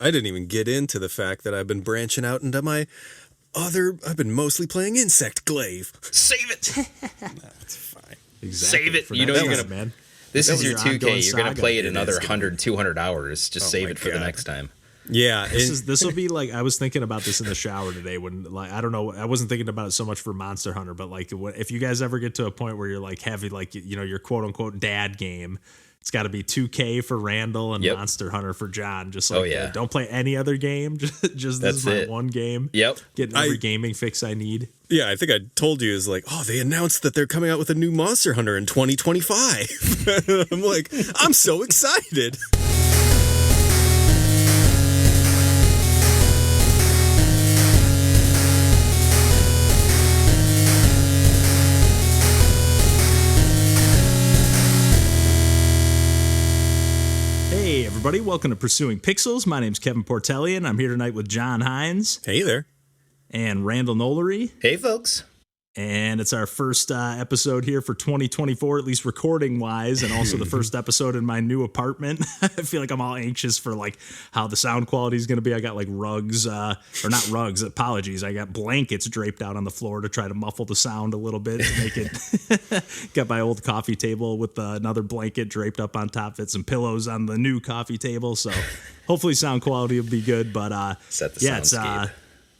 I didn't even get into the fact that I've been branching out into I've been mostly playing Insect Glaive. Save it. That's fine. Exactly. Save it. You know you're gonna, man. This is your 2K. You're gonna play it another 100, 200 hours. Just save it for the next time. Yeah, this will be like, I was thinking about this in the shower today when, like, I don't know, I wasn't thinking about it so much for Monster Hunter, but like if you guys ever get to a point where you're like having like, you know, your quote unquote dad game, it's got to be 2K for Randall and Monster Hunter for John. Just like, don't play any other game. Just this is my one game. Yep. Getting every gaming fix I need. Yeah, I think I told you is like, oh, they announced that they're coming out with a new Monster Hunter in 2025. I'm like, I'm so excited. Hey everybody, welcome to Pursuing Pixels. My name's Kevin Portellian. I'm here tonight with John Hines. Hey there. And Randall Nolery. Hey folks. And it's our first episode here for 2024, at least recording wise, and also the first episode in my new apartment. I feel like I'm all anxious for like how the sound quality is going to be. I got like rugs, or not rugs, apologies. I got blankets draped out on the floor to try to muffle the sound a little bit to make it. Got my old coffee table with another blanket draped up on top of it, some pillows on the new coffee table. So hopefully sound quality will be good. But set the soundscape.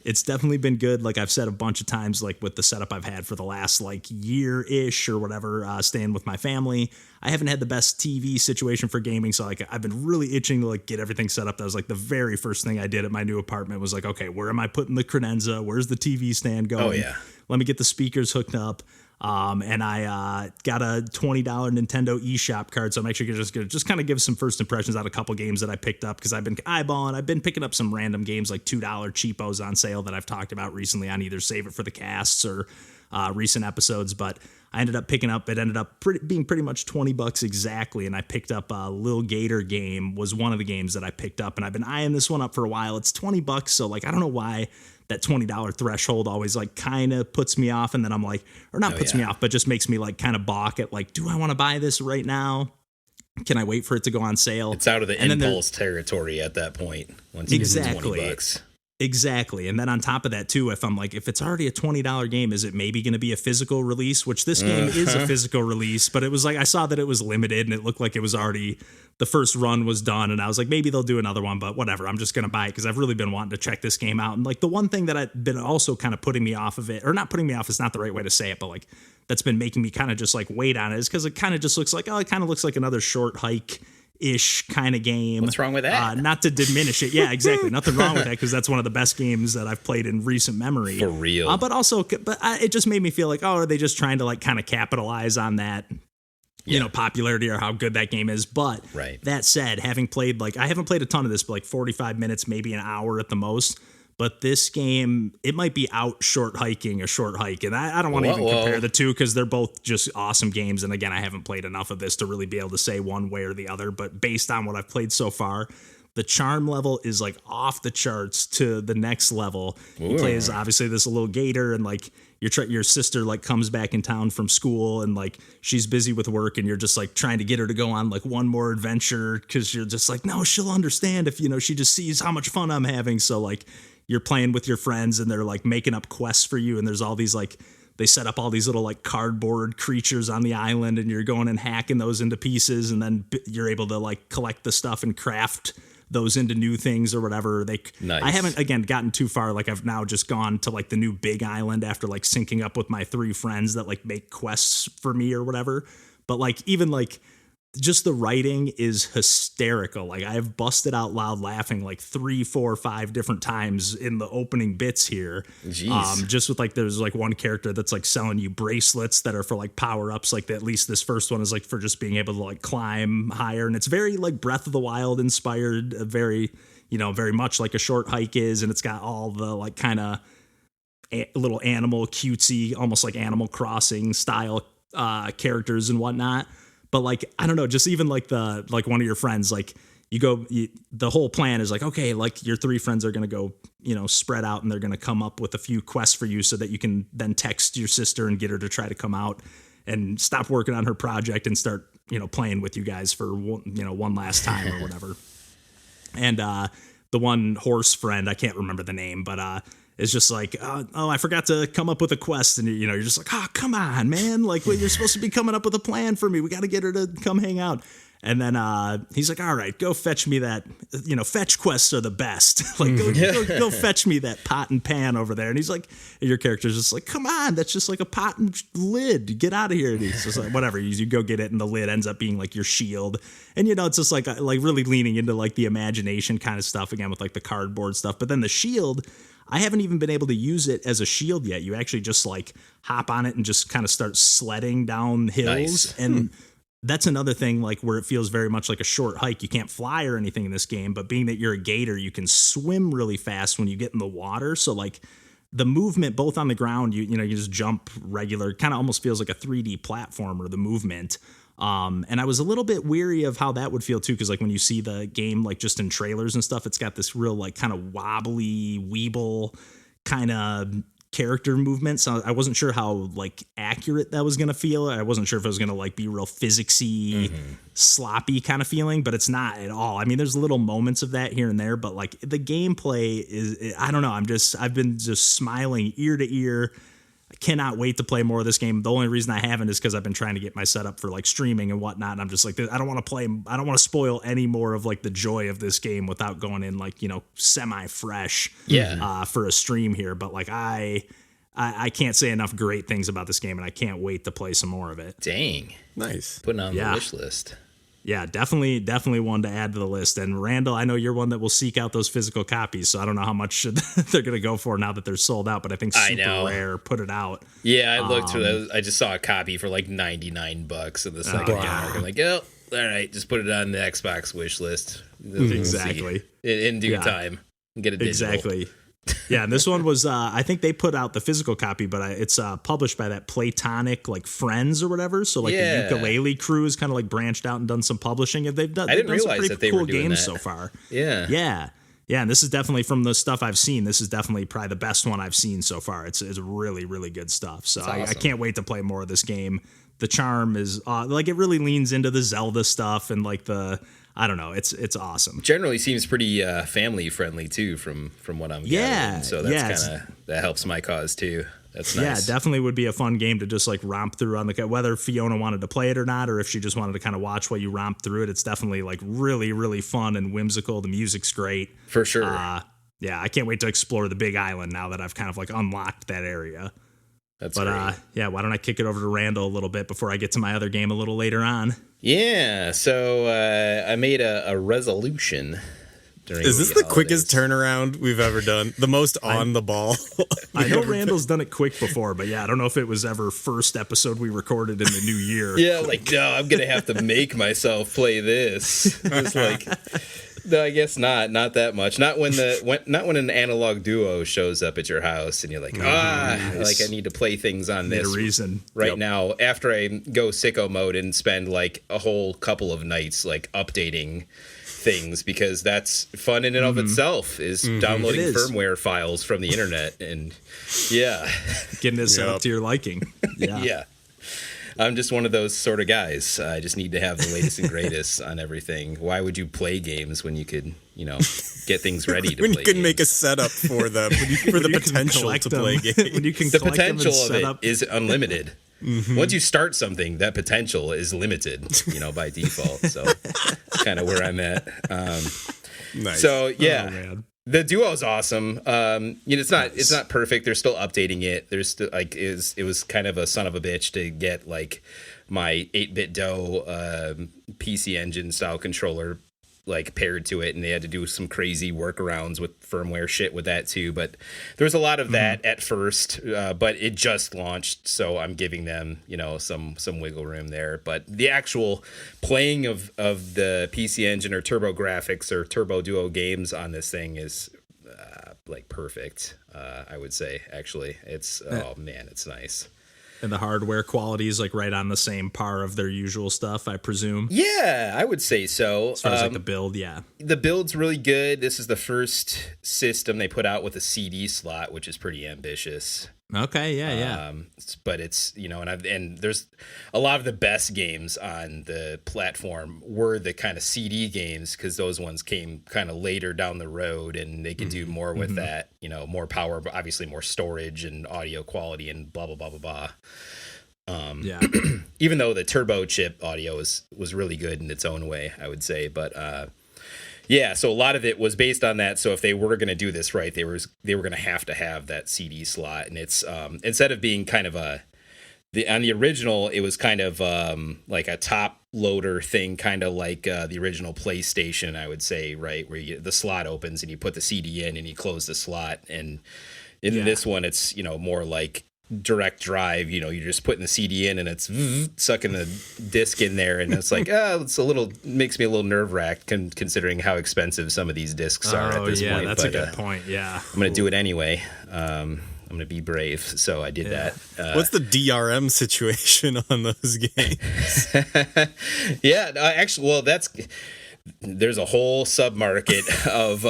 It's definitely been good. Like I've said a bunch of times, like with the setup I've had for the last like year-ish or whatever, staying with my family, I haven't had the best TV situation for gaming. So like I've been really itching to like get everything set up. That was like the very first thing I did at my new apartment was like, okay, where am I putting the credenza? Where's the TV stand going? Oh yeah. Let me get the speakers hooked up. And I got a $20 Nintendo eShop card, so I'm actually just kind of give some first impressions on a couple games that I picked up because I've been eyeballing. I've been picking up some random games like $2 cheapos on sale that I've talked about recently on either Save It for the Casts or recent episodes. But I ended up picking up. It ended up being pretty much $20 exactly, and I picked up Lil Gator Game was one of the games that I picked up, and I've been eyeing this one up for a while. It's $20, so like I don't know why that $20 threshold always like kind of puts me off, and then I'm like, or not puts me off, but just makes me like kind of balk at like, do I want to buy this right now? Can I wait for it to go on sale? It's out of the impulse territory at that point. Once you get $20. Exactly. And then on top of that too, if it's already a $20 game, is it maybe going to be a physical release? Which this game is a physical release, but it was like, I saw that it was limited and it looked like it was already, the first run was done. And I was like, maybe they'll do another one, but whatever. I'm just going to buy it because I've really been wanting to check this game out. And like the one thing that I've been also kind of putting me off of it, or not putting me off, is not the right way to say it, but like that's been making me kind of just like wait on it, is because it kind of just looks like, it kind of looks like another short hike-ish kind of game. What's wrong with that? Not to diminish it. Yeah, exactly. Nothing wrong with that because that's one of the best games that I've played in recent memory. For real. But it just made me feel like, are they just trying to like kind of capitalize on that, you know, popularity or how good that game is? But that said, having played I haven't played a ton of this, but like 45 minutes, maybe an hour at the most. But this game, it might be out short hiking a short hike. And I don't want to even compare the two because they're both just awesome games. And again, I haven't played enough of this to really be able to say one way or the other. But based on what I've played so far, the charm level is like off the charts to the next level. He plays obviously this little gator, and like your sister like comes back in town from school, and like she's busy with work, and you're just like trying to get her to go on like one more adventure because you're just like, no, she'll understand if, you know, she just sees how much fun I'm having. So like you're playing with your friends and they're like making up quests for you, and there's all these like, they set up all these little like cardboard creatures on the island, and you're going and hacking those into pieces, and then you're able to like collect the stuff and craft those into new things or whatever. I haven't again gotten too far. Like I've now just gone to like the new big island after like syncing up with my 3 friends that like make quests for me or whatever. But like even like just the writing is hysterical. Like I have busted out loud laughing like 3, 4, 5 different times in the opening bits here. Jeez. Just with like, there's like one character that's like selling you bracelets that are for like power ups. Like at least this first one is like for just being able to like climb higher. And it's very like Breath of the Wild inspired, very, you know, very much like a short hike is. And it's got all the like kind of little animal cutesy, almost like Animal Crossing style characters and whatnot. But like, I don't know, just even like one of your friends, like the whole plan is like, okay, like your 3 friends are going to go, you know, spread out, and they're going to come up with a few quests for you so that you can then text your sister and get her to try to come out and stop working on her project and start, you know, playing with you guys for one last time or whatever. And the one horse friend, I can't remember the name, but it's just like, oh, I forgot to come up with a quest. And, you know, you're just like, oh, come on, man. Like, well, you're supposed to be coming up with a plan for me. We got to get her to come hang out. And then he's like, all right, go fetch me that, you know, fetch quests are the best. Like, go fetch me that pot and pan over there. And he's like, and your character's just like, come on, that's just like a pot and lid. Get out of here. And he's just like, whatever. You go get it, and the lid ends up being like your shield. And, you know, it's just like really leaning into like the imagination kind of stuff again with like the cardboard stuff. But then the shield, I haven't even been able to use it as a shield yet. You actually just like hop on it and just kind of start sledding down hills. Nice. And that's another thing, like where it feels very much like a short hike. You can't fly or anything in this game, but being that you're a gator, you can swim really fast when you get in the water. So like the movement, both on the ground, you know, you just jump regular, kind of almost feels like a 3D platformer, the movement. And I was a little bit weary of how that would feel too, because like when you see the game, like just in trailers and stuff, it's got this real like kind of wobbly, weeble kind of character movement. So I wasn't sure how like accurate that was going to feel. I wasn't sure if it was going to like be real physicsy, sloppy kind of feeling, but it's not at all. I mean, there's little moments of that here and there, but like the gameplay is, I don't know. I've been just smiling ear to ear. I cannot wait to play more of this game. The only reason I haven't is because I've been trying to get my setup for like streaming and whatnot. And I'm just like, I don't want to spoil any more of like the joy of this game without going in like, you know, semi fresh for a stream here. But like I can't say enough great things about this game, and I can't wait to play some more of it. Dang. Nice. Putting on the wish list. Yeah, definitely one to add to the list. And Randall, I know you're one that will seek out those physical copies, so I don't know how much they're going to go for now that they're sold out, but I think Super Rare put it out. Yeah, I looked through those. I just saw a copy for like $99 in the second hand. I'm like, oh, all right, just put it on the Xbox wish list. Exactly. In due time. Get a digital. Exactly. Yeah, and this one was, I think they put out the physical copy, but it's published by that Platonic, like Friends or whatever. So like the Ukulele Crew has kind of like branched out and done some publishing. They've done some pretty cool games so far. Yeah. And this is definitely, from the stuff I've seen, this is definitely probably the best one I've seen so far. It's really, really good stuff. So awesome. I can't wait to play more of this game. The charm is like it really leans into the Zelda stuff and like I don't know. It's awesome. Generally seems pretty family friendly too, from what I'm gathering. So that's that helps my cause too. That's nice. Yeah, definitely would be a fun game to just like romp through on whether Fiona wanted to play it or not, or if she just wanted to kind of watch while you romp through it. It's definitely like really, really fun and whimsical. The music's great. For sure. Yeah, I can't wait to explore the big island now that I've kind of like unlocked that area. That's great. Yeah, why don't I kick it over to Randall a little bit before I get to my other game a little later on? Yeah, so I made a resolution. Is this the quickest turnaround we've ever done? The most on the ball? I know Randall's done it quick before, but yeah, I don't know if it was ever first episode we recorded in the new year. Yeah, like, no, I'm going to have to make myself play this. It's like... No, I guess not that much. Not when an Analogue Duo shows up at your house and you're like, nice. Like I need to play things on this need a reason right now. After I go sicko mode and spend like a whole couple of nights like updating things, because that's fun in and of itself. Is downloading firmware files from the internet and getting it set up to your liking. Yeah. I'm just one of those sort of guys. I just need to have the latest and greatest on everything. Why would you play games when you could, get things ready to play when you can games? make a setup for them, for the potential to play games. When you can the potential of it is unlimited. Once you start something, that potential is limited, by default. So that's kind of where I'm at. Nice. So, yeah. Oh, man. The Duo is awesome. It's not perfect. They're still updating it. There's still, it was kind of a son of a bitch to get like my 8-bit DOE PC Engine style controller like paired to it, and they had to do some crazy workarounds with firmware shit with that too. But there was a lot of that at first, but it just launched, so I'm giving them some wiggle room there. But the actual playing of the PC Engine or Turbo Graphics or Turbo Duo games on this thing is like perfect. I would say actually, it's it's nice. And the hardware quality is like right on the same par of their usual stuff, I presume. Yeah, I would say so. As far as like the build, yeah. The build's really good. This is the first system they put out with a CD slot, which is pretty ambitious. Okay, yeah. But it's, and there's a lot of the best games on the platform were the kind of CD games, because those ones came kind of later down the road, and they could do more with that, more power, but obviously more storage and audio quality and blah, blah, blah, blah, blah. Even though the turbo chip audio was really good in its own way, I would say. But so a lot of it was based on that. So if they were going to do this right, they were going to have that CD slot. And it's instead of being kind of on the original, it was kind of like a top loader thing, kind of like the original PlayStation, I would say, right, where the slot opens and you put the CD in and you close the slot. And in this one, it's more like direct drive. You're just putting the CD in and it's sucking the disc in there, and it's like makes me a little nerve-wracked considering how expensive some of these discs are at this point. That's a good point. I'm gonna do it anyway. I'm gonna be brave, so I did that. What's the DRM situation on those games? There's a whole submarket of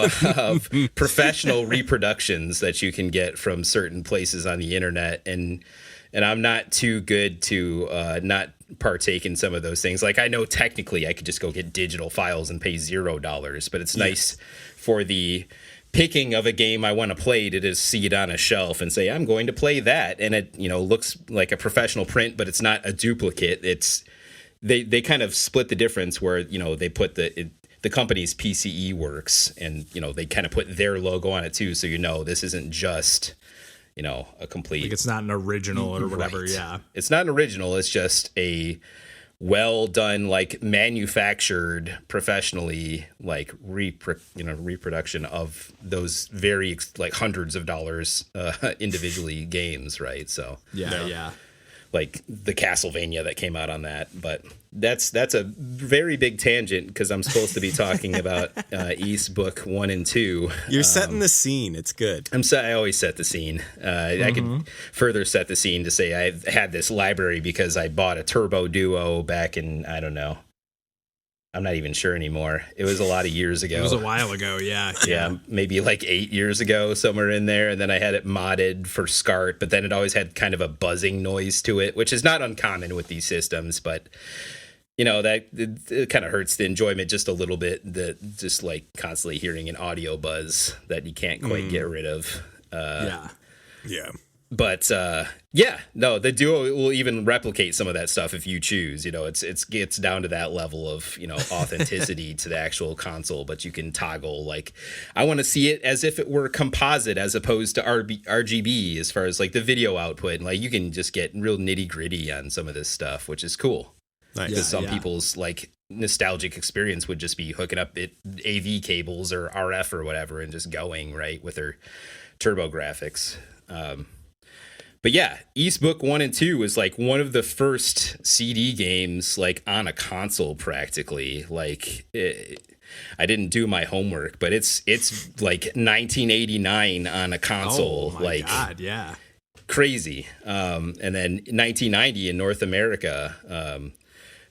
professional reproductions that you can get from certain places on the internet, and I'm not too good to not partake in some of those things. Like, I know technically I could just go get digital files and pay $0, but it's nice for the picking of a game I want to play to just see it on a shelf and say, I'm going to play that, and it looks like a professional print, but it's not a duplicate. It's They kind of split the difference where, they put the company's PCE Works, and, they kind of put their logo on it too. So, this isn't just, a complete. Like, it's not an original or whatever. Right. Yeah. It's not an original. It's just a well done, like, manufactured professionally, like, reproduction of those very, like, hundreds of dollars individually games. Right. So, yeah. Like the Castlevania that came out on that. But that's a very big tangent, because I'm supposed to be talking about Ys Book 1 and 2. You're setting the scene. It's good. I always set the scene. I could further set the scene to say I had this library because I bought a Turbo Duo back in, I don't know, I'm not even sure anymore. It was a lot of years ago. It was a while ago, yeah. Yeah, maybe like 8 years ago, somewhere in there. And then I had it modded for SCART, but then it always had kind of a buzzing noise to it, which is not uncommon with these systems. But, that it kind of hurts the enjoyment just a little bit, just like constantly hearing an audio buzz that you can't quite get rid of. Yeah. But the Duo will even replicate some of that stuff if you choose. It gets down to that level of authenticity to the actual console. But you can toggle, like, I want to see it as if it were composite as opposed to RGB as far as like the video output, and like you can just get real nitty gritty on some of this stuff, which is cool. Nice. Because some people's like nostalgic experience would just be hooking up AV cables or RF or whatever and just going right with their turbo graphics. But yeah, Ys Book 1 and 2 was like one of the first CD games like on a console practically. Like I didn't do my homework, but it's like 1989 on a console. Oh my God, yeah. Crazy. And then 1990 in North America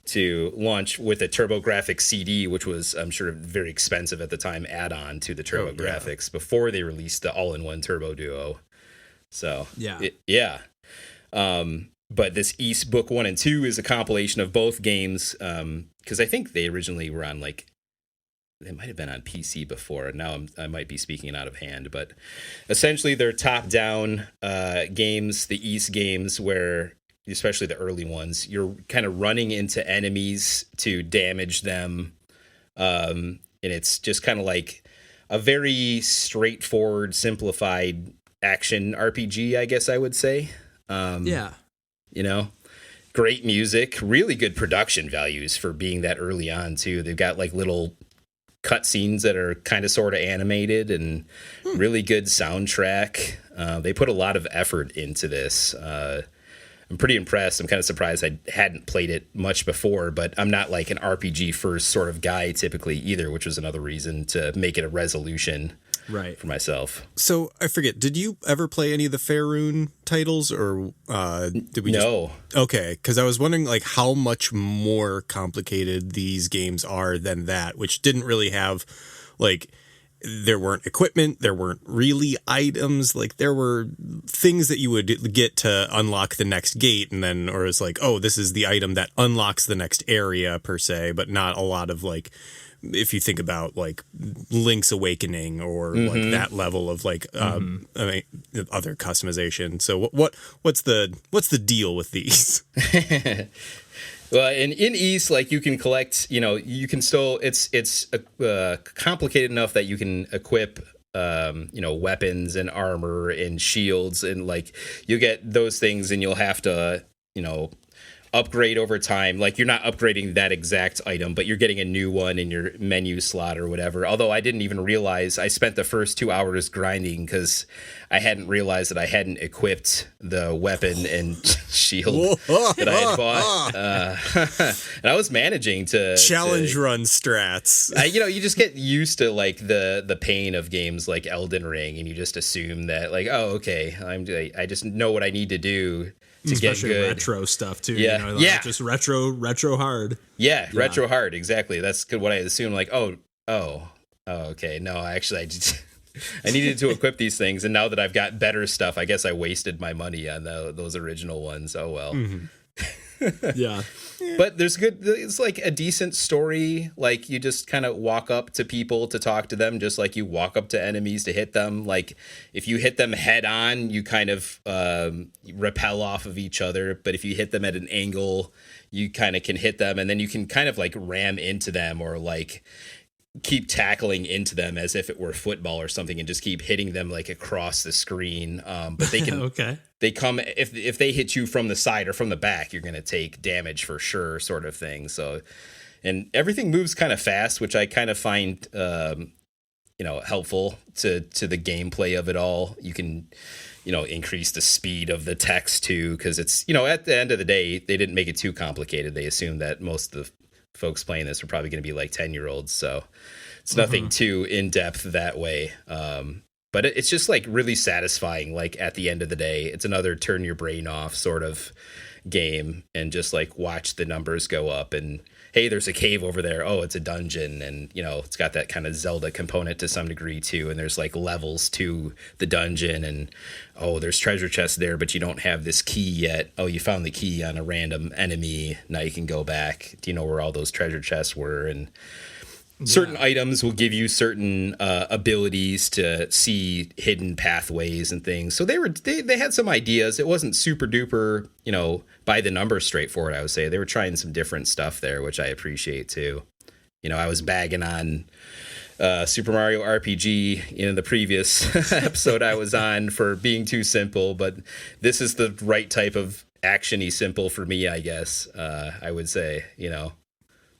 to launch with a TurboGrafx CD, which was, I'm sure, very expensive at the time, add-on to the TurboGrafx before they released the all-in-one Turbo Duo. So, but this Ys Book 1 and 2 is a compilation of both games, because I think they originally were on, like, they might have been on PC before. Now I might be speaking out of hand, but essentially they're top-down games, the Ys games, where, especially the early ones, you're kind of running into enemies to damage them, and it's just kind of like a very straightforward, simplified action RPG, I guess I would say. Great music, really good production values for being that early on too. They've got like little cutscenes that are kind of sort of animated, and really good soundtrack. They put a lot of effort into this. I'm pretty impressed. I'm kind of surprised I hadn't played it much before, but I'm not like an RPG first sort of guy typically either, which was another reason to make it a resolution for myself. So I forget, did you ever play any of the Faerun titles, or did we? No. Okay, because I was wondering like how much more complicated these games are than that, which didn't really have like there weren't equipment, there weren't really items. Like there were things that you would get to unlock the next gate, and then, or it's like, oh, this is the item that unlocks the next area per se, but not a lot of like, if you think about like Link's Awakening or like that level of like I mean, other customization. So what's the deal with these? Well, in Ys, like you can collect, you can still, it's complicated enough that you can equip, weapons and armor and shields, and like you get those things and you'll have to, upgrade over time. Like you're not upgrading that exact item, but you're getting a new one in your menu slot or whatever. Although I didn't even realize, I spent the first 2 hours grinding because I hadn't realized that I hadn't equipped the weapon and shield that I had bought. And I was managing to challenge run strats. You just get used to like the pain of games like Elden Ring, and you just assume that like, oh, okay, I just know what I need to do to especially get good. Retro stuff too. Yeah, just retro hard. Yeah, retro hard. Exactly. That's good. What I assumed. Like, oh, okay. No, actually, I needed to equip these things, and now that I've got better stuff, I guess I wasted my money on those original ones. Oh well. Yeah. But it's like a decent story. Like you just kind of walk up to people to talk to them, just like you walk up to enemies to hit them. Like if you hit them head on, you kind of repel off of each other. But if you hit them at an angle, you kind of can hit them, and then you can kind of like ram into them, or like keep tackling into them as if it were football or something, and just keep hitting them like across the screen. But they can they come if they hit you from the side or from the back, you're going to take damage for sure, sort of thing. So, and everything moves kind of fast, which I kind of find helpful to the gameplay of it all. You can increase the speed of the text too, because it's at the end of the day, they didn't make it too complicated. They assumed that most of the folks playing this are probably going to be like 10-year-olds, so it's nothing too in-depth that way. But it's just like really satisfying. Like at the end of the day, it's another turn your brain off sort of game, and just like watch the numbers go up, and hey, there's a cave over there. Oh, it's a dungeon. And it's got that kind of Zelda component to some degree too. And there's like levels to the dungeon, and oh, there's treasure chests there, but you don't have this key yet. Oh, you found the key on a random enemy. Now you can go back. Do you know where all those treasure chests were? And certain items will give you certain abilities to see hidden pathways and things. So they had some ideas. It wasn't super duper, by the numbers straightforward, I would say. They were trying some different stuff there, which I appreciate too. I was bagging on Super Mario RPG in the previous episode I was on for being too simple, but this is the right type of action-y simple for me, I guess. I would say,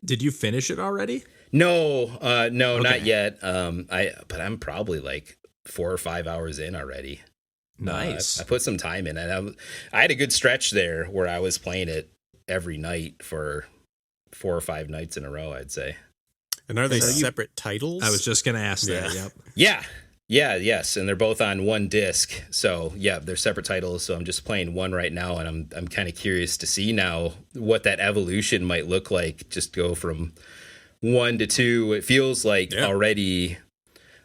Did you finish it already? No, not yet. But I'm probably like 4 or 5 hours in already. Nice. I put some time in, and I had a good stretch there where I was playing it every night for 4 or 5 nights in a row, I'd say. And are they separate titles? I was just going to ask that. Yep. Yes, and they're both on one disc. So yeah, they're separate titles. So I'm just playing one right now, and I'm kind of curious to see now what that evolution might look like. Just go from 1 to 2. It feels like already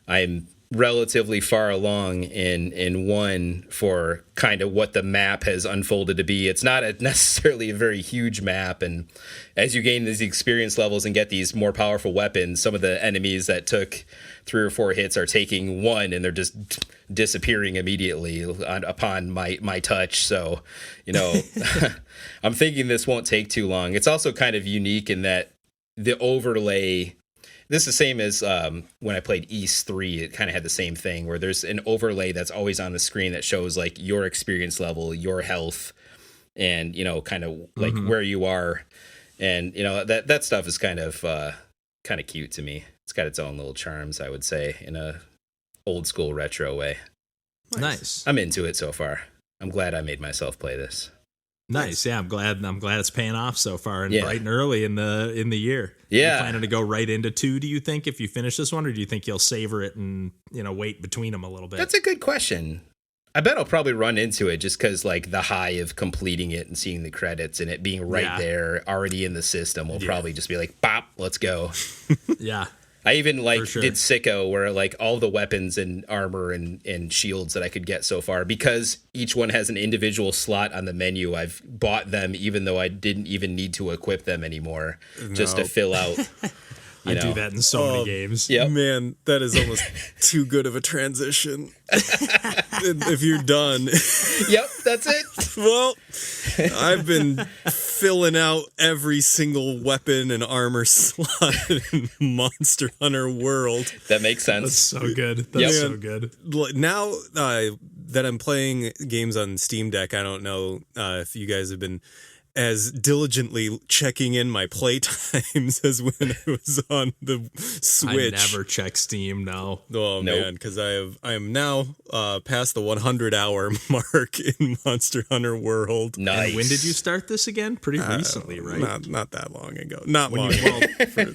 I'm relatively far along in 1 for kind of what the map has unfolded to be. It's not necessarily a very huge map, and as you gain these experience levels and get these more powerful weapons, some of the enemies that took 3 or 4 hits are taking 1, and they're just disappearing immediately upon my touch. So I'm thinking this won't take too long. It's also kind of unique in that the overlay, this is the same as when I played Ys 3, it kind of had the same thing where there's an overlay that's always on the screen that shows like your experience level, your health, and, kind of like where you are. And, that stuff is kind of cute to me. It's got its own little charms, I would say, in a old school retro way. Nice. I'm into it so far. I'm glad I made myself play this. Nice. Yeah, I'm glad it's paying off so far, and bright and early in the year. Yeah. You planning to go right into 2, do you think, if you finish this one, or do you think you'll savor it and, wait between them a little bit? That's a good question. I bet I'll probably run into it just because like the high of completing it and seeing the credits and it being right there already in the system will probably just be like, bop, let's go. Yeah. I even sure. did sicko where like all the weapons and armor and shields that I could get so far, because each one has an individual slot on the menu, I've bought them even though I didn't even need to equip them anymore, just to fill out. I do that in so many games. Yep. Man, that is almost too good of a transition. If you're done. Yep, that's it. Well, I've been filling out every single weapon and armor slot in Monster Hunter World. That makes sense. That's so good. That's so good. Now that I'm playing games on Steam Deck, I don't know if you guys have been as diligently checking in my play times as when I was on the Switch. I never check Steam, no. Oh, Nope. man, because I am now past the 100-hour mark in Monster Hunter World. Nice. And when did you start this again? Pretty recently, right? Not that long ago. Not When long you, ago. well,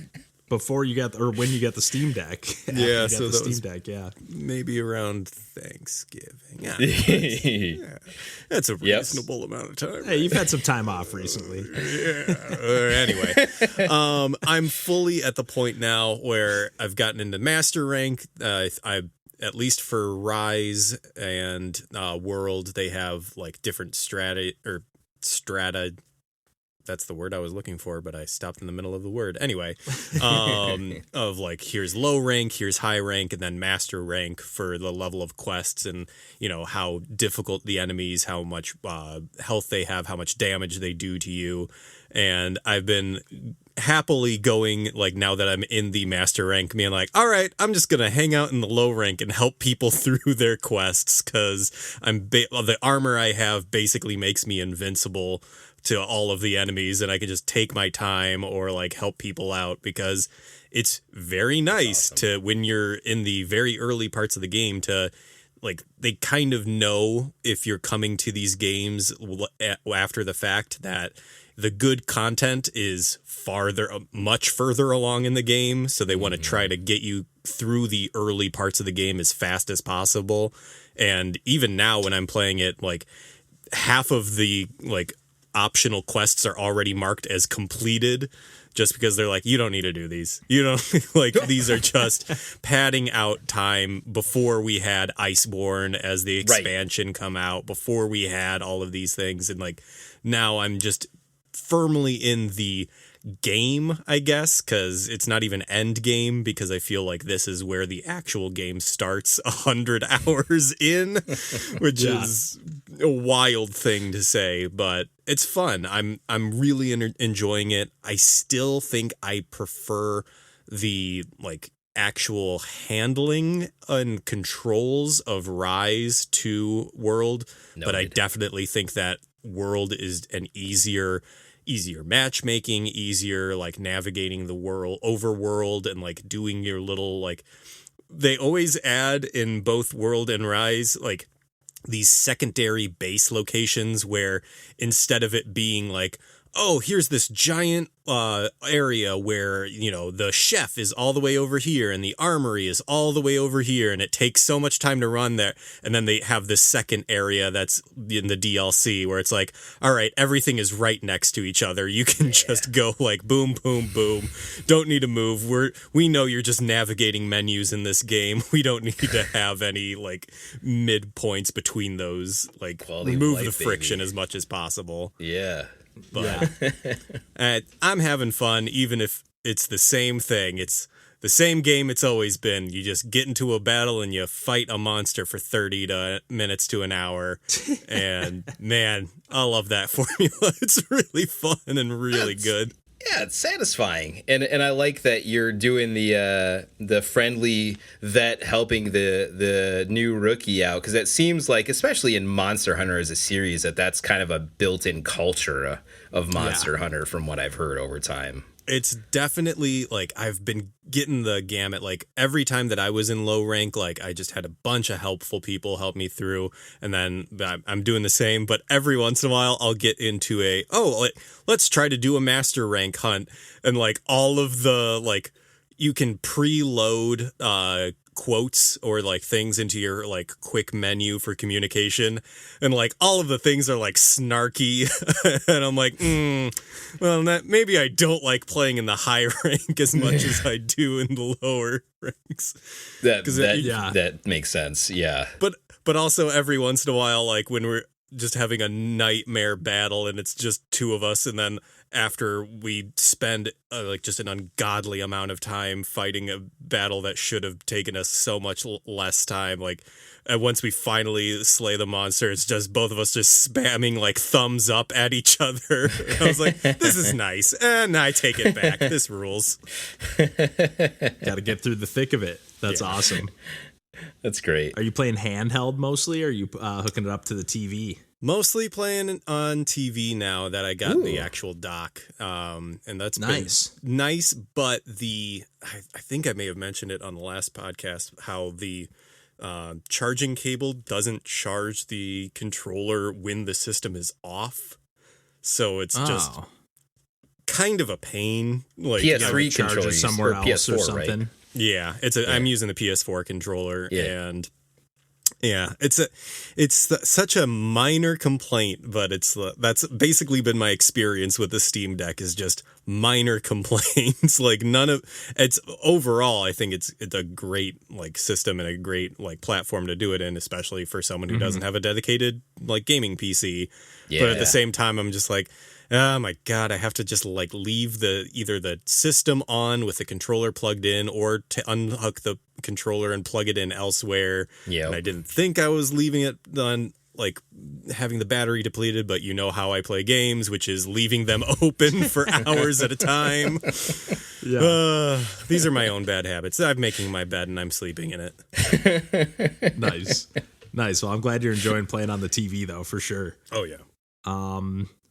before you got, or when you got the Steam Deck. After Yeah, you got so the that Steam was- Deck, yeah. Maybe around Thanksgiving. Yeah, that's a reasonable amount of time. Hey, you've had some time off recently. Anyway, I'm fully at the point now where I've gotten into master rank. I at least for Rise and World, they have like different strata. That's the word I was looking for, but I stopped in the middle of the word. Anyway, of like, here's low rank, here's high rank, and then master rank for the level of quests and, you know, how difficult the enemies, how much health they have, how much damage they do to you. And I've been happily going, like, now that I'm in the master rank, being like, all right, I'm just going to hang out in the low rank and help people through their quests, because the armor I have basically makes me invincible to all of the enemies, and I can just take my time or like help people out, because it's very nice to, when you're in the very early parts of the game, to like, they kind of know if you're coming to these games after the fact that the good content is much further along in the game, so they want to try to get you through the early parts of the game as fast as possible. And even now when I'm playing it, like, half of the like optional quests are already marked as completed, just because they're like, you don't need to do these. You don't like, these are just padding out time before we had Iceborne as the expansion come out, before we had all of these things. And like, now I'm just firmly in the game, I guess, because it's not even end game, because I feel like this is where the actual game starts 100 hours in, which is a wild thing to say, but it's fun. I'm really enjoying it. I still think I prefer the like actual handling and controls of Rise to World, but I definitely think that World is an easier matchmaking, easier like navigating the world, overworld, and like doing your little, like, they always add in both World and Rise like these secondary base locations where instead of it being like, oh, here's this giant area where, you know, the chef is all the way over here and the armory is all the way over here, and it takes so much time to run there. And then they have this second area that's in the DLC where it's like, all right, everything is right next to each other. You can just go like boom, boom, boom. Don't need to move. We know you're just navigating menus in this game. We don't need to have any like mid points between those. Like, Quality remove of the life, friction baby. as much as possible. Yeah. But I'm having fun, even if it's the same thing. It's the same game it's always been. You just get into a battle and you fight a monster for 30 minutes to an hour. And man, I love that formula. It's really fun and really good. Yeah, it's satisfying, and I like that you're doing the friendly vet helping the new rookie out, because it seems like, especially in Monster Hunter as a series, that's kind of a built-in culture of Monster Hunter, from what I've heard over time. It's definitely like, I've been getting the gamut. Like, every time that I was in low rank, like, I just had a bunch of helpful people help me through, and then I'm doing the same. But every once in a while I'll get into let's try to do a master rank hunt, and like all of the like, you can preload quotes or like things into your like quick menu for communication, and like all of the things are like snarky, and I'm like, well, maybe I don't like playing in the high rank as much as I do in the lower ranks. That makes sense. Yeah, but also every once in a while, like when we're just having a nightmare battle and it's just two of us, and then after we spend like just an ungodly amount of time fighting a battle that should have taken us so much less time, like once we finally slay the monster, it's just both of us just spamming like thumbs up at each other. I was like, this is nice, and I take it back. This rules. Got to get through the thick of it. That's awesome. That's great. Are you playing handheld mostly, or are you hooking it up to the TV? Mostly playing on TV now that I got the actual dock, and that's nice. Been nice. But I think I may have mentioned it on the last podcast how the charging cable doesn't charge the controller when the system is off, so it's just kind of a pain. Like PS3 controller somewhere else PS4, or something. Right? Yeah, I'm using the PS4 controller, and it's such a minor complaint, but that's basically been my experience with the Steam Deck, is just minor complaints. Like it's overall, I think it's a great like system and a great like platform to do it in, especially for someone who doesn't have a dedicated like gaming PC. Yeah. But at the same time, I'm just like, oh my God, I have to just like leave either the system on with the controller plugged in, or to unhook the controller and plug it in elsewhere. Yeah. And I didn't think I was leaving it on, like having the battery depleted, but you know how I play games, which is leaving them open for hours at a time. Yeah. These are my own bad habits. I'm making my bed and I'm sleeping in it. Nice. Well, I'm glad you're enjoying playing on the TV though, for sure. Oh yeah.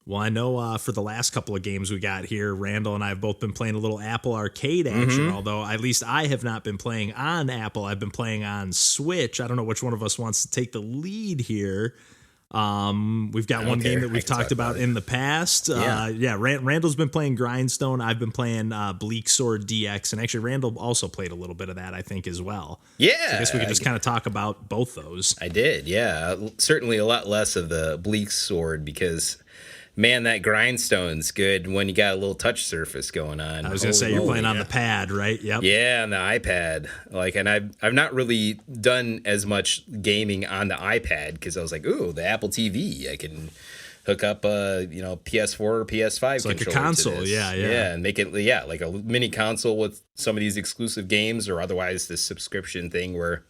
Well, I know for the last couple of games we got here, Randall and I have both been playing a little Apple Arcade action, although at least I have not been playing on Apple. I've been playing on Switch. I don't know which one of us wants to take the lead here. We've got one game that we've talked about in the past. Randall's been playing Grindstone. I've been playing Bleak Sword DX, and actually Randall also played a little bit of that, I think, as well. Yeah. So I guess we could just kind of talk about both those. I did, yeah. Certainly a lot less of the Bleak Sword, because man, that Grindstone's good when you got a little touch surface going on. I was going to say, you're playing on the pad, right? Yep. Yeah, on the iPad. Like, and I've not really done as much gaming on the iPad, because I was like, ooh, the Apple TV. I can hook up a PS4 or PS5 it's controller. Like a console, yeah, and make it like a mini console with some of these exclusive games, or otherwise this subscription thing where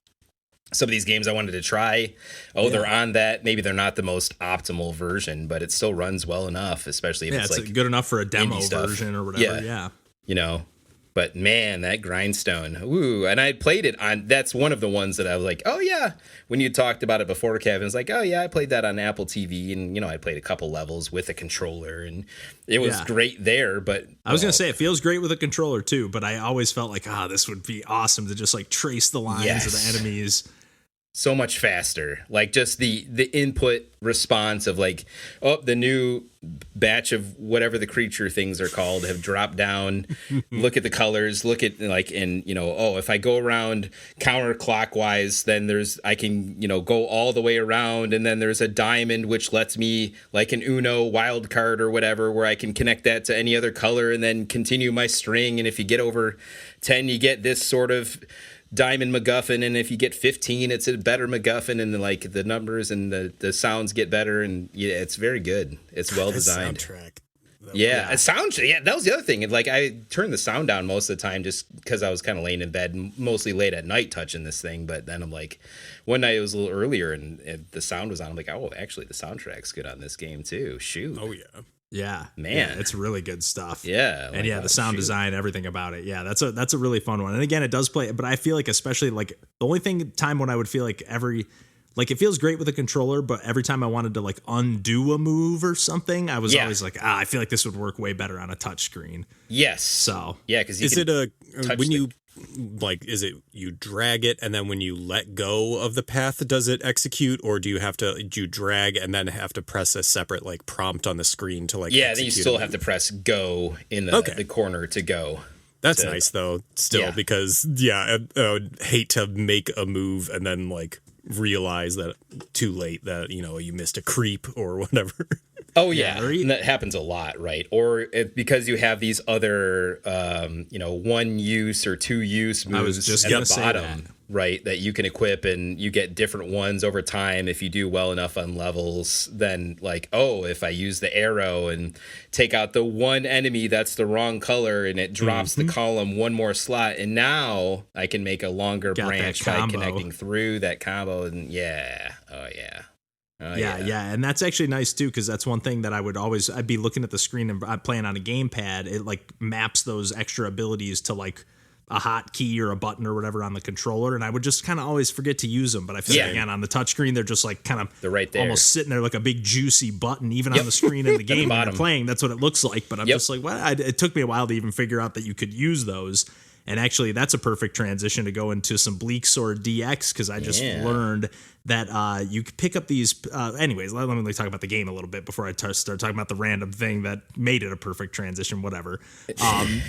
some of these games I wanted to try, they're on that. Maybe they're not the most optimal version, but it still runs well enough, especially if it's like good enough for a demo version or whatever. Yeah. But man, that Grindstone, ooh, and I played it on, that's one of the ones that I was like, oh yeah, when you talked about it before, Kevin, it's like, oh yeah, I played that on Apple TV, and I played a couple levels with a controller, and it was great there, but I was going to say, it feels great with a controller too, but I always felt like, this would be awesome to just like trace the lines of the enemies. So much faster, like just the input response of like, the new batch of whatever the creature things are called have dropped down. Look at the colors, look at like, and if I go around counterclockwise, then I can go all the way around, and then there's a diamond which lets me, like an Uno wild card or whatever, where I can connect that to any other color and then continue my string, and if you get over 10 you get this sort of diamond MacGuffin, and if you get 15 it's a better MacGuffin, and like the numbers and the sounds get better, and it's very good. It's well designed. Soundtrack. That was the other thing. Like, I turned the sound down most of the time just because I was kind of laying in bed mostly late at night touching this thing, but then I'm like, one night it was a little earlier and the sound was on. I'm like, actually the soundtrack's good on this game too. Shoot. Oh yeah. Yeah, man, it's really good stuff. Yeah, and the sound design, everything about it. Yeah, that's a really fun one. And again, it does play, but I feel like especially like the only time when I would feel like it feels great with a controller, but every time I wanted to like undo a move or something, I was always like, I feel like this would work way better on a touch screen. Yes. So yeah, because is it you drag it and then when you let go of the path does it execute, or do you drag and then have to press a separate like prompt on the screen to like then you still have to press go in the corner to go. That's nice though, still, because I would hate to make a move and then like realize that too late that you missed a creep or whatever. Oh yeah, and that happens a lot, right? Or because you have these other, one use or two use moves at the bottom, right? That you can equip, and you get different ones over time if you do well enough on levels. Then, like, if I use the arrow and take out the one enemy that's the wrong color, and it drops the column one more slot, and now I can make a longer branch by connecting through that combo. And and that's actually nice too, because that's one thing that I'd be looking at the screen and I'm playing on a gamepad. It like maps those extra abilities to like a hotkey or a button or whatever on the controller, and I would just kind of always forget to use them. But I feel like again on the touchscreen they're just like kind of they're right there, almost sitting there like a big juicy button, even on the screen in the game when you're playing. That's what it looks like. But I'm just like, it took me a while to even figure out that you could use those. And actually, that's a perfect transition to go into some Bleak Sword DX, because I just learned that you could pick up these. Anyways, let me talk about the game a little bit before I start talking about the random thing that made it a perfect transition, whatever.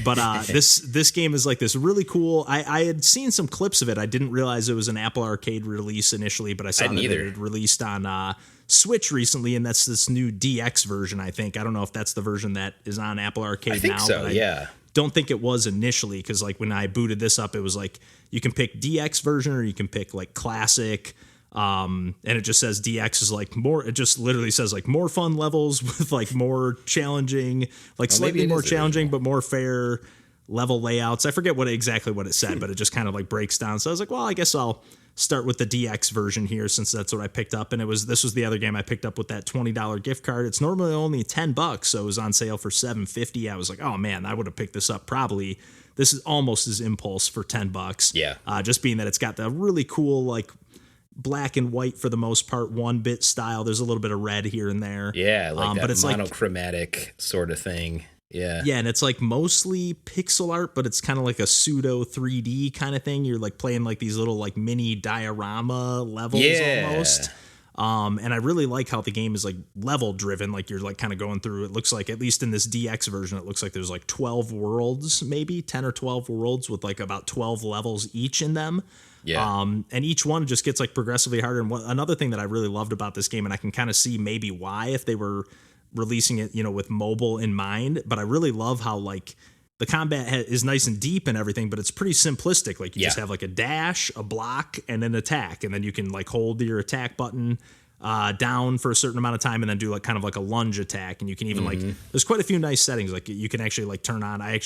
But this game is like this really cool. I had seen some clips of it. I didn't realize it was an Apple Arcade release initially, but I saw that it had released on Switch recently, and that's this new DX version, I think. I don't know if that's the version that is on Apple Arcade now. I think so, but don't think it was initially, because like when I booted this up, it was like you can pick DX version or you can pick like classic, and it just says DX is like more. It just literally says like more fun levels with like more challenging, like slightly more challenging but more fair level layouts. I forget exactly what it said, but it just kind of like breaks down. So I was like, well, I guess I'll start with the DX version here, since that's what I picked up. And this was the other game I picked up with that $20 gift card. It's normally only $10, so it was on sale for $7.50. I was like, oh man, I would have picked this up probably. This is almost as impulse for $10. Yeah. Just being that it's got the really cool like black and white for the most part 1-bit style. There's a little bit of red here and there. Yeah, like that but it's monochromatic sort of thing. Yeah. Yeah, and it's like mostly pixel art, but it's kind of like a pseudo 3D kind of thing. You're like playing like these little like mini diorama levels almost. And I really like how the game is like level driven. Like you're like kind of going through, it looks like, at least in this DX version, it looks like there's like 12 worlds, maybe 10 or 12 worlds with like about 12 levels each in them. Yeah. And each one just gets like progressively harder. And another thing that I really loved about this game, and I can kind of see maybe why if they were releasing it, with mobile in mind, but I really love how like the combat is nice and deep and everything, but it's pretty simplistic. Like you just have like a dash, a block, and an attack, and then you can like hold your attack button down for a certain amount of time and then do like kind of like a lunge attack. And you can even like, there's quite a few nice settings. Like you can actually like turn on, I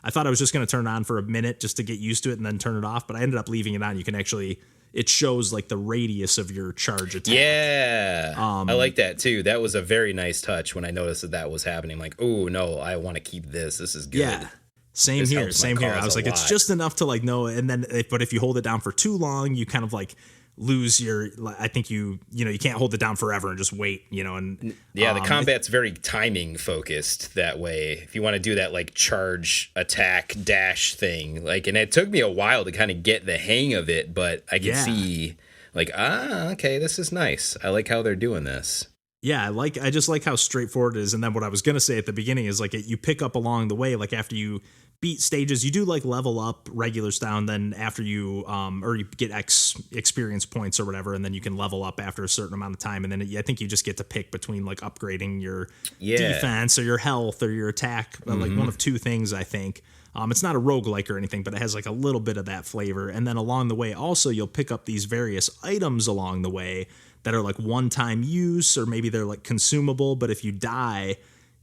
thought I was just going to turn it on for a minute just to get used to it and then turn it off, but I ended up leaving it on. You can actually, it shows like the radius of your charge attack. Yeah. I like that too. That was a very nice touch when I noticed that was happening. Like, oh no, I want to keep this. This is good. Yeah. Same here. I was like, it's just enough to like know. And then, but if you hold it down for too long, you kind of like lose your, I think you can't hold it down forever and just wait, and the combat's very timing focused that way. If you want to do that like charge attack dash thing, like, and it took me a while to kind of get the hang of it, but I can see like, okay, this is nice. I like how they're doing this. Yeah, I just like how straightforward it is. And then what I was going to say at the beginning is like you pick up along the way, like after you beat stages, you do like level up regular style, and then after you or you get X experience points or whatever, and then you can level up after a certain amount of time, and then I think you just get to pick between like upgrading your defense or your health or your attack, like one of two things, I think. It's not a roguelike or anything, but it has like a little bit of that flavor. And then along the way also you'll pick up these various items along the way that are like one-time use, or maybe they're like consumable, but if you die,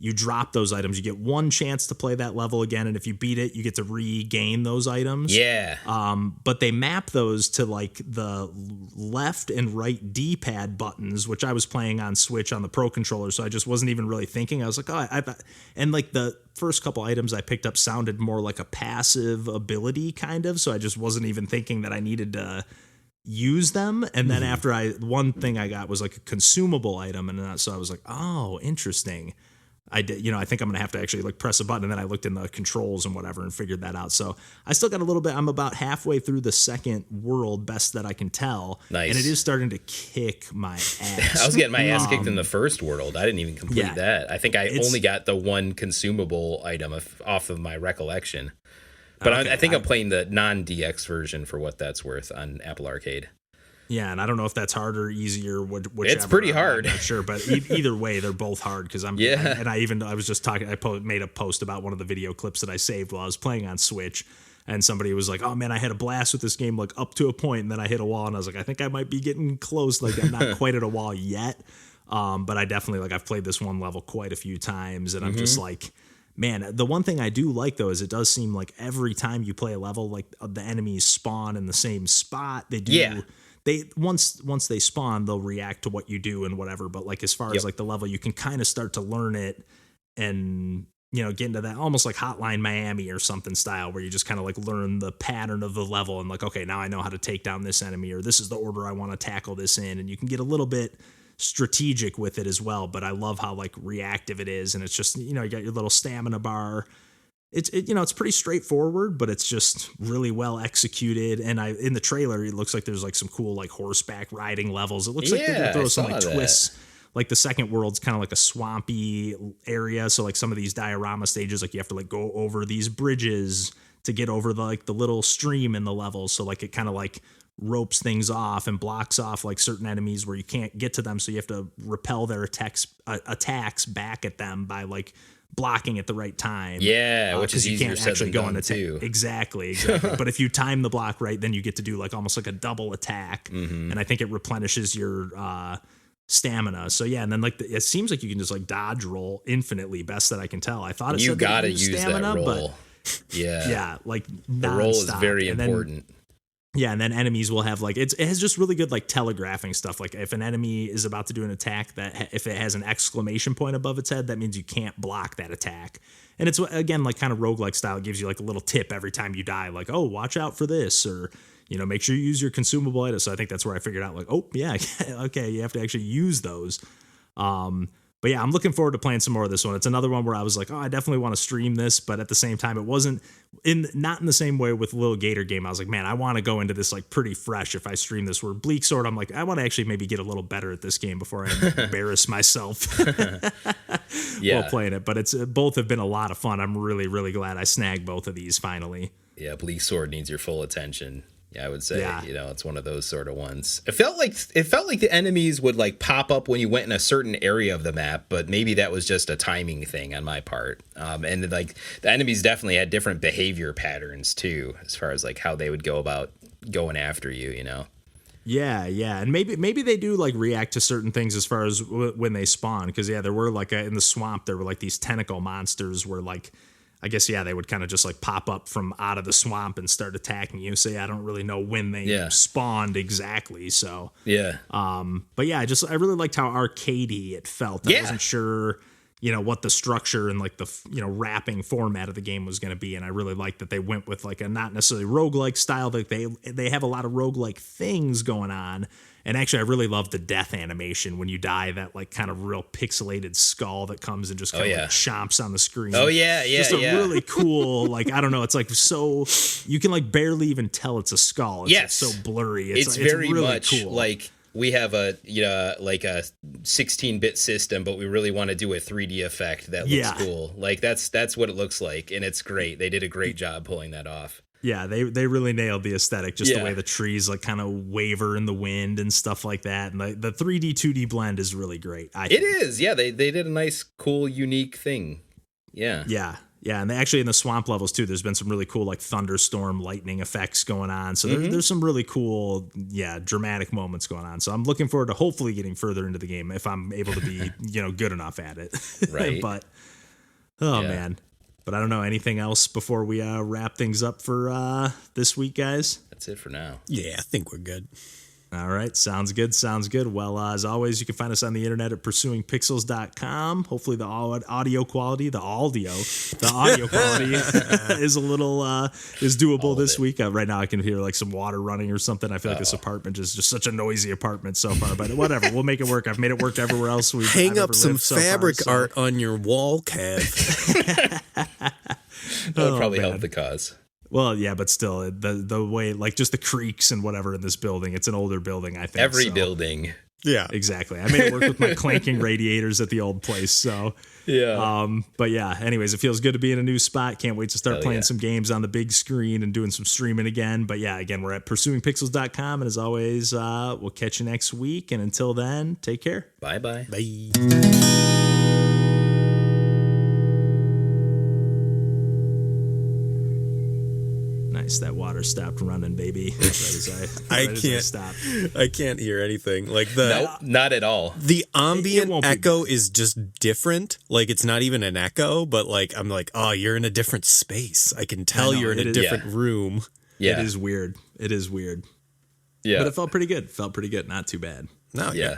you drop those items. You get one chance to play that level again, and if you beat it, you get to regain those items. Yeah. But they map those to like the left and right D-pad buttons, which I was playing on Switch on the Pro controller, so I just wasn't even really thinking. I was like, and like the first couple items I picked up sounded more like a passive ability kind of, so I just wasn't even thinking that I needed to use them. And then after one thing I got was like a consumable item, and so I was like, oh, interesting. I did, I think I'm going to have to actually like press a button, and then I looked in the controls and whatever and figured that out. So I still got a little bit, I'm about halfway through the second world, best that I can tell. Nice. And it is starting to kick my ass. I was getting my ass kicked in the first world. I didn't even complete that. I think I only got the one consumable item off of my recollection. But I think I'm playing the non-DX version for what that's worth on Apple Arcade. Yeah, and I don't know if that's harder, easier, whichever. It's pretty hard. I'm not sure, but either way, they're both hard because I was just talking. I made a post about one of the video clips that I saved while I was playing on Switch. And somebody was like, "Oh man, I had a blast with this game, like up to a point, and then I hit a wall." And I was like, "I think I might be getting close. Like I'm not quite at a wall yet, but I definitely like I've played this one level quite a few times, and I'm just like, man. The one thing I do like though is it does seem like every time you play a level, like the enemies spawn in the same spot. They do. Yeah. They once they spawn, they'll react to what you do and whatever. But like as far as like the level, you can kind of start to learn it and." Get into that almost like Hotline Miami or something style where you just kind of like learn the pattern of the level and like, okay, now I know how to take down this enemy or this is the order I want to tackle this in. And you can get a little bit strategic with it as well. But I love how like reactive it is. And it's just, you got your little stamina bar. It's pretty straightforward, but it's just really well executed. And in the trailer, it looks like there's like some cool like horseback riding levels. It looks like they're gonna throw some like twists. Like the second world's kind of like a swampy area. So like some of these diorama stages, like you have to like go over these bridges to get over the little stream in the level. So like it kind of like ropes things off and blocks off like certain enemies where you can't get to them. So you have to repel their attacks back at them by like blocking at the right time. Yeah, which is you easier can't said actually than go done into too. Exactly. But if you time the block right, then you get to do like almost like a double attack. And I think it replenishes your stamina. So yeah, and then like it seems like you can just like dodge roll infinitely, best that I can tell. I thought it you said gotta that you use stamina, that roll. But yeah, like the roll is very and important. And then enemies will have like it has just really good like telegraphing stuff. Like if an enemy is about to do an attack, that if it has an exclamation point above its head, that means you can't block that attack. And it's again like kind of roguelike style. It gives you like a little tip every time you die, like, oh, watch out for this, or make sure you use your consumable items. So I think that's where I figured out like, oh yeah, okay, you have to actually use those. But yeah, I'm looking forward to playing some more of this one. It's another one where I was like, oh, I definitely want to stream this, but at the same time, it wasn't not in the same way with Lil Gator Game. I was like, man, I want to go into this like pretty fresh if I stream this. Where Bleak Sword, I'm like, I want to actually maybe get a little better at this game before I embarrass myself while playing it. But it's both have been a lot of fun. I'm really, really glad I snagged both of these finally. Yeah, Bleak Sword needs your full attention. Yeah, I would say, it's one of those sort of ones. It felt like the enemies would like pop up when you went in a certain area of the map, but maybe that was just a timing thing on my part. And like the enemies definitely had different behavior patterns too, as far as like how they would go about going after you, Yeah, and maybe they do like react to certain things as far as when they spawn, because there were like in the swamp there were like these tentacle monsters where like I guess they would kind of just like pop up from out of the swamp and start attacking you. So I don't really know when they spawned exactly. So but yeah, I really liked how arcadey it felt. I wasn't sure what the structure and like the wrapping format of the game was going to be, and I really liked that they went with like a not necessarily roguelike style. That they have a lot of roguelike things going on. And actually, I really love the death animation when you die, that like kind of real pixelated skull that comes and just kind of like chomps on the screen. Oh, yeah. Just a really cool, like, I don't know. It's like so, you can like barely even tell it's a skull. It's like so blurry. It's very really much cool. like we have a 16-bit system, but we really want to do a 3D effect that looks cool. Like that's what it looks like. And it's great. They did a great job pulling that off. Yeah, they really nailed the aesthetic, just the way the trees like kind of waver in the wind and stuff like that. And the 3D, 2D blend is really great. It is. Yeah, they did a nice, cool, unique thing. Yeah. Yeah, and they actually in the swamp levels too, there's been some really cool like thunderstorm lightning effects going on. So there's some really cool, dramatic moments going on. So I'm looking forward to hopefully getting further into the game if I'm able to be, good enough at it. Right. But, man. But I don't know, anything else before we wrap things up for this week, guys? That's it for now. Yeah, I think we're good. All right, sounds good. Well, as always, you can find us on the internet at pursuingpixels.com. Hopefully the audio quality is a little is doable this week. Right now I can hear like some water running or something. I feel like this apartment is just such a noisy apartment so far, but whatever, we'll make it work. I've made it work everywhere else. Hang up some fabric art on your wall, Kev. That would probably help the cause. Well, yeah, but still, the way, like just the creaks and whatever in this building, it's an older building, I think. Every building. Yeah, exactly. I made it work with my clanking radiators at the old place. So Yeah. But yeah, anyways, it feels good to be in a new spot. Can't wait to start playing some games on the big screen and doing some streaming again. But yeah, again, we're at pursuingpixels.com. And as always, we'll catch you next week. And until then, take care. Bye-bye. Bye. Nice. That water stopped running, baby. Right as I stopped. I can't hear anything. Like the Nope, not at all. The ambient echo is just different. Like it's not even an echo, but like I'm like, oh, you're in a different space. I can tell you're in a different room. Yeah. It is weird. It is weird. Yeah. But it felt pretty good. Not too bad. No, yeah.